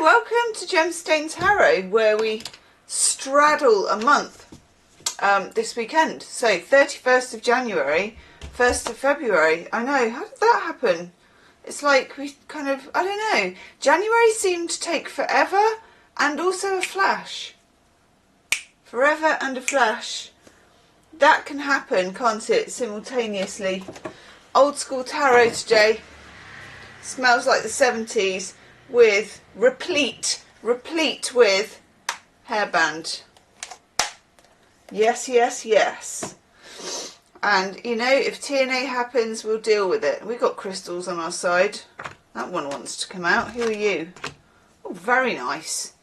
Hi, welcome to Gemstone Tarot, where we straddle a month this weekend. So 31st of January, 1st of February. I know, how did that happen? It's like we kind of, I don't know. January seemed to take forever and also a flash. Forever and a flash. That can happen, can't it, simultaneously? Old school tarot today. Smells like the 70s with replete with hairband. Yes, yes, yes. And, you know, if TNA happens, we'll deal with it. We've got crystals on our side. That one wants to come out. Who are you? Oh, very nice.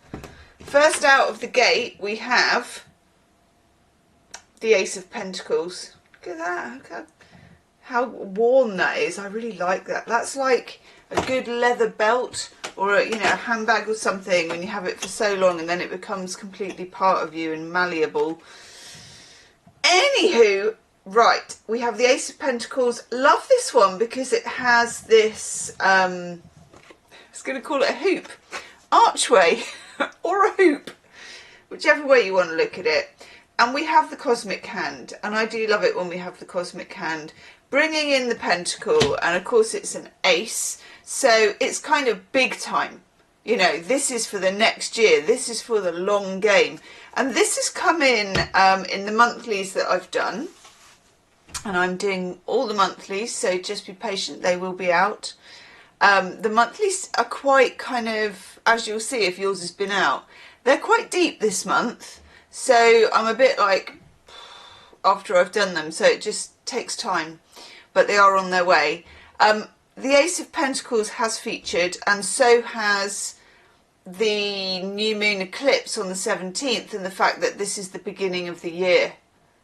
First out of the gate, we have the Ace of Pentacles. Look at that. Look at how worn that is. I really like that. That's like a good leather belt or a, you know, a handbag or something when you have it for so long and then it becomes completely part of you and malleable. Anywho, right, we have the Ace of Pentacles. Love this one because it has this, I was going to call it a hoop, archway or a hoop, whichever way you want to look at it. And we have the Cosmic Hand, and I do love it when we have the Cosmic Hand, bringing in the Pentacle, and of course it's an ace, so it's kind of big time. You know, this is for the next year, this is for the long game. And this has come in the monthlies that I've done, and I'm doing all the monthlies, so just be patient, they will be out. The monthlies are quite kind of, as you'll see if yours has been out, they're quite deep this month. So I'm a bit like, after I've done them, so it just takes time, but they are on their way. The Ace of Pentacles has featured, and so has the new moon eclipse on the 17th, and the fact that this is the beginning of the year,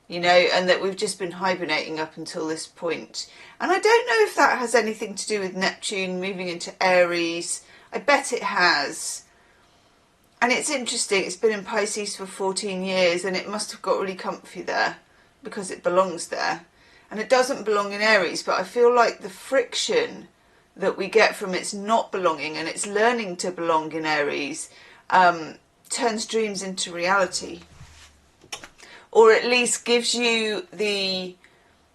you know, and that we've just been hibernating up until this point. And I don't know if that has anything to do with Neptune moving into Aries. I bet it has. And it's interesting, it's been in Pisces for 14 years and it must have got really comfy there because it belongs there. And it doesn't belong in Aries, but I feel like the friction that we get from its not belonging and its learning to belong in Aries turns dreams into reality. Or at least gives you the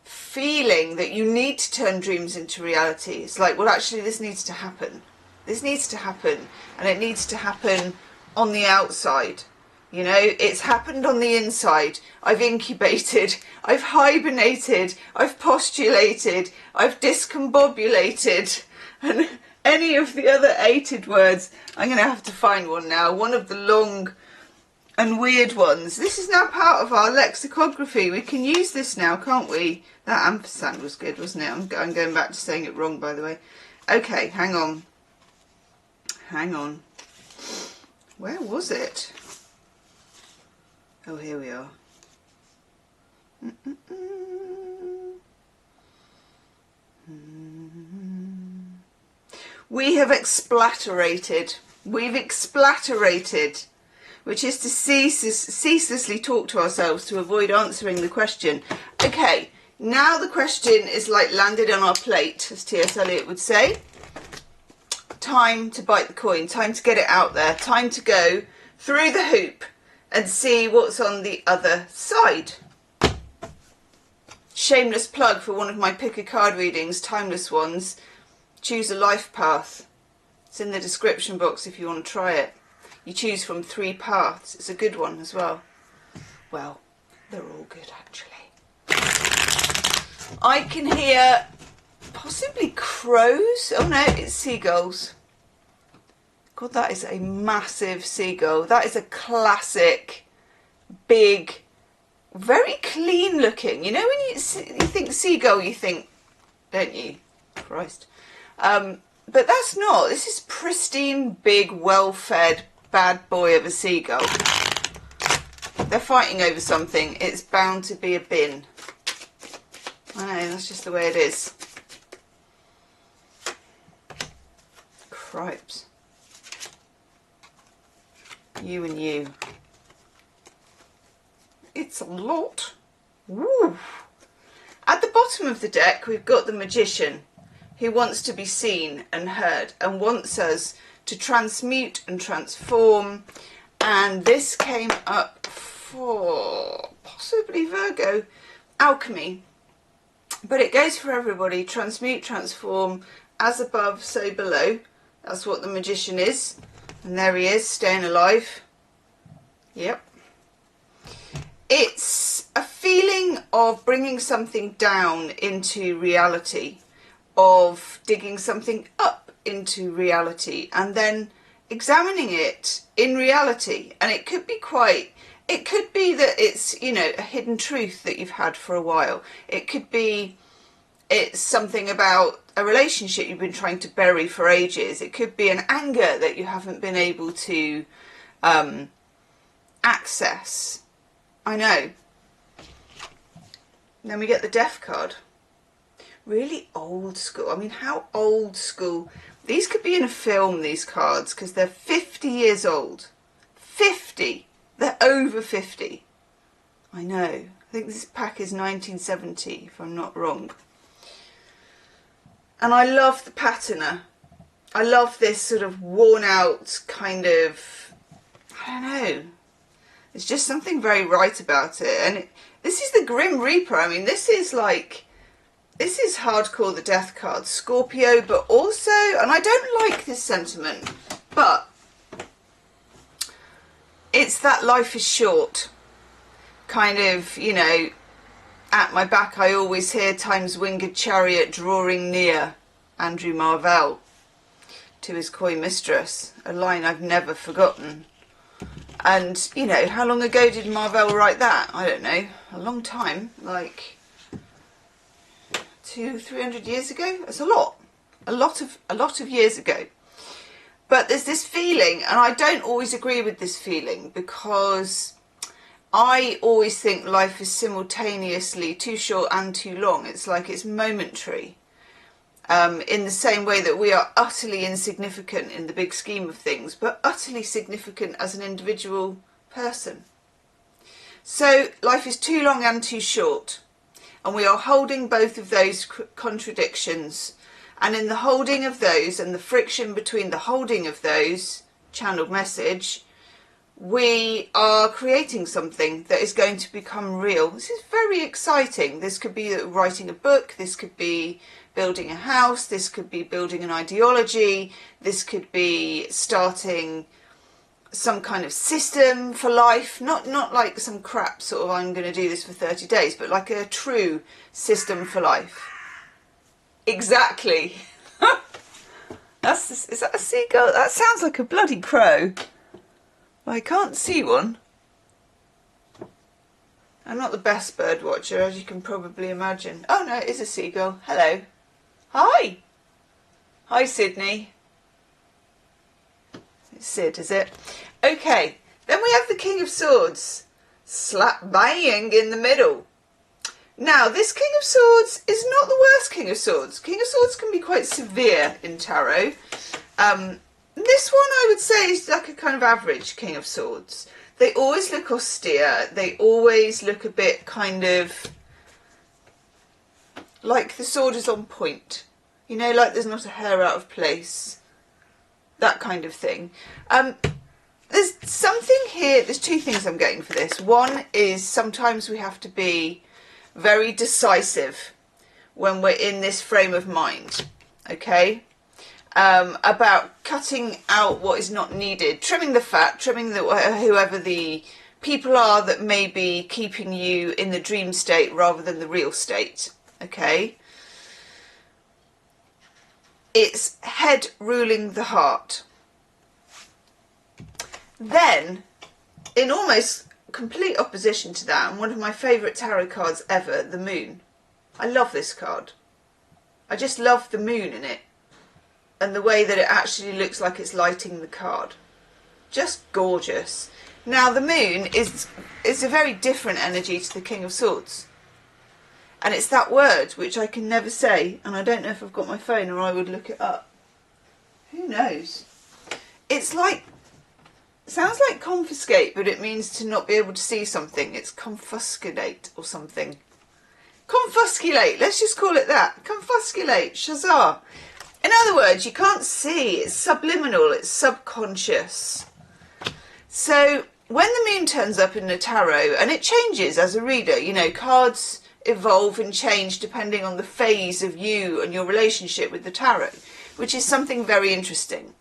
feeling that you need to turn dreams into reality. It's like, well, actually, this needs to happen. This needs to happen. And it needs to happen on the outside. You know, it's happened on the inside. I've incubated, I've hibernated, I've postulated, I've discombobulated, and any of the other 8 words. I'm going to have to find one now, one of the long and weird ones. This is now part of our lexicography. We can use this now, can't we? That ampersand was good, wasn't it? I'm going back to saying it wrong, by the way. Okay, hang on. Hang on. Where was it? Oh, here we are. We have explaterated. We've explaterated, which is to ceaselessly talk to ourselves to avoid answering the question. Okay, now the question is like landed on our plate, as T.S. Eliot would say. Time to bite the coin, time to get it out there, time to go through the hoop and see what's on the other side. Shameless plug for one of my pick a card readings, timeless ones. Choose a life path. It's in the description box if you want to try it. You choose from 3 paths. It's a good one as well. Well, they're all good actually. I can hear possibly crows. Oh no, it's seagulls. God, that is a massive seagull. That is a classic, big, very clean looking. You know when you think seagull, you think, don't you? Christ. But that's not. This is pristine, big, well-fed, bad boy of a seagull. They're fighting over something. It's bound to be a bin. I know, that's just the way it is. Cripes. You and you. It's a lot. Woo. At the bottom of the deck, we've got the Magician, who wants to be seen and heard and wants us to transmute and transform. And this came up for possibly Virgo, alchemy. But it goes for everybody. Transmute, transform, as above, so below. That's what the magician is. And there he is, staying alive. Yep. It's a feeling of bringing something down into reality, of digging something up into reality, and then examining it in reality. And it could be it could be that it's, you know, a hidden truth that you've had for a while. It could be it's something about a relationship you've been trying to bury for ages. It could be an anger that you haven't been able to access. I know. Then we get the Death card. Really old school. I mean, how old school? These could be in a film, these cards, because they're 50 years old. 50. They're over 50. I know. I think this pack is 1970, if I'm not wrong. And I love the patterner. I love this sort of worn out kind of, I don't know. There's just something very right about it. And this is the Grim Reaper. I mean, this is like, this is hardcore, the Death card. Scorpio, but also, and I don't like this sentiment, but it's that life is short. Kind of, you know, at my back I always hear time's winged chariot drawing near. Andrew Marvell to his coy mistress. A line I've never forgotten. And, you know, how long ago did Marvell write that? I don't know. A long time. Like 200-300 years ago? That's a lot. A lot of years ago. But there's this feeling, and I don't always agree with this feeling, because I always think life is simultaneously too short and too long. It's like it's momentary. In the same way that we are utterly insignificant in the big scheme of things, but utterly significant as an individual person. So life is too long and too short, and we are holding both of those contradictions. And in the holding of those, and the friction between the holding of those, channeled message, we are creating something that is going to become real. This is very exciting. This could be writing a book, this could be building a house, this could be building an ideology, this could be starting some kind of system for life, not like some crap sort of I'm going to do this for 30 days, but like a true system for life. Exactly. Is that a seagull? That sounds like a bloody crow. I can't see one. I'm not the best bird watcher, as you can probably imagine. Oh no, it is a seagull. Hello. Hi. Hi, Sydney. It's Sid, is it? Okay, then we have the King of Swords. Slap bang in the middle. Now, this King of Swords is not the worst King of Swords. King of Swords can be quite severe in tarot. This one I would say is like a kind of average King of Swords. They always look austere. They always look a bit kind of like the sword is on point. You know, like there's not a hair out of place. That kind of thing. There's something here. There's two things I'm getting for this. One is sometimes we have to be very decisive when we're in this frame of mind. Okay? About cutting out what is not needed, trimming the fat, trimming whoever the people are that may be keeping you in the dream state rather than the real state. Okay? It's head ruling the heart. Then, in almost complete opposition to that, and one of my favourite tarot cards ever, the Moon. I love this card. I just love the moon in it. And the way that it actually looks like it's lighting the card. Just gorgeous. Now the moon is a very different energy to the King of Swords. And it's that word which I can never say, and I don't know if I've got my phone or I would look it up. Who knows? It's like, sounds like confiscate, but it means to not be able to see something. It's confusculate or something. Confusculate, let's just call it that. Confusculate, Shazar. In other words, you can't see, it's subliminal, it's subconscious. So when the moon turns up in the tarot, and it changes as a reader, you know, cards evolve and change depending on the phase of you and your relationship with the tarot, which is something very interesting.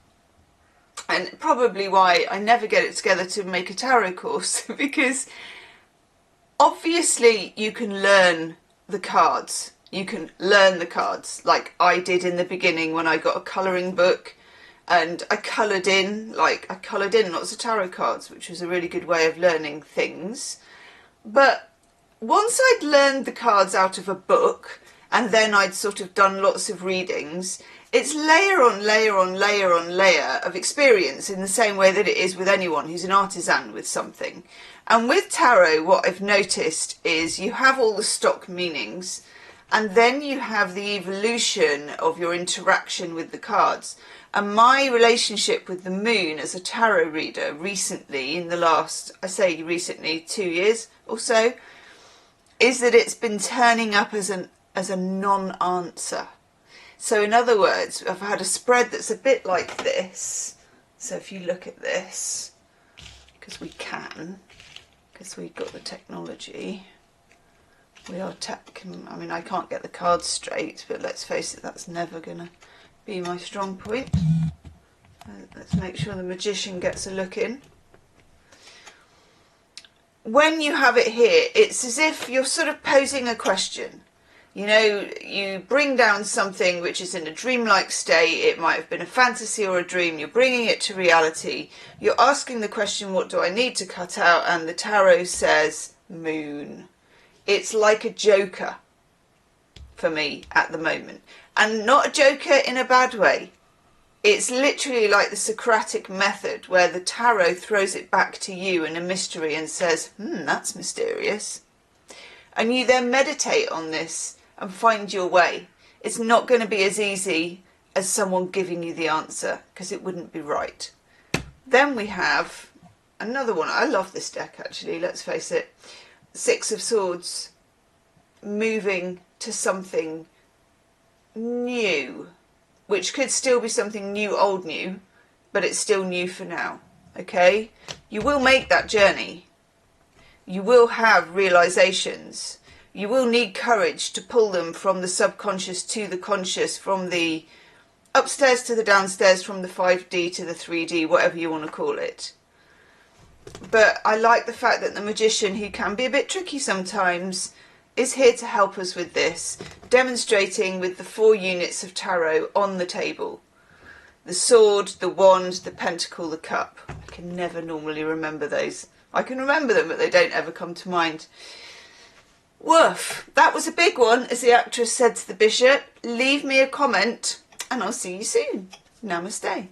And probably why I never get it together to make a tarot course, because obviously you can learn the cards. You can learn the cards like I did in the beginning when I got a colouring book, and I coloured in lots of tarot cards, which was a really good way of learning things. But once I'd learned the cards out of a book, and then I'd sort of done lots of readings, it's layer on layer on layer on layer of experience, in the same way that it is with anyone who's an artisan with something. And with tarot, what I've noticed is you have all the stock meanings, and then you have the evolution of your interaction with the cards. And my relationship with the moon as a tarot reader recently, in the last, I say recently, 2 years or so, is that it's been turning up as a non-answer. So in other words, I've had a spread that's a bit like this. So if you look at this, because we've got the technology, I mean, I can't get the cards straight, but let's face it, that's never going to be my strong point. Let's make sure the magician gets a look in. When you have it here, it's as if you're sort of posing a question. You know, you bring down something which is in a dreamlike state. It might have been a fantasy or a dream. You're bringing it to reality. You're asking the question, what do I need to cut out? And the tarot says moon. It's like a joker for me at the moment. And not a joker in a bad way. It's literally like the Socratic method, where the tarot throws it back to you in a mystery and says, that's mysterious. And you then meditate on this and find your way. It's not going to be as easy as someone giving you the answer, because it wouldn't be right. Then we have another one. I love this deck, actually, let's face it. Six of Swords, moving to something new, which could still be something new, old new, but it's still new for now, okay? You will make that journey. You will have realizations. You will need courage to pull them from the subconscious to the conscious, from the upstairs to the downstairs, from the 5D to the 3D, whatever you want to call it. But I like the fact that the magician, who can be a bit tricky sometimes, is here to help us with this, demonstrating with the 4 units of tarot on the table. The sword, the wand, the pentacle, the cup. I can never normally remember those. I can remember them, but they don't ever come to mind. Woof. That was a big one, as the actress said to the bishop. Leave me a comment, and I'll see you soon. Namaste.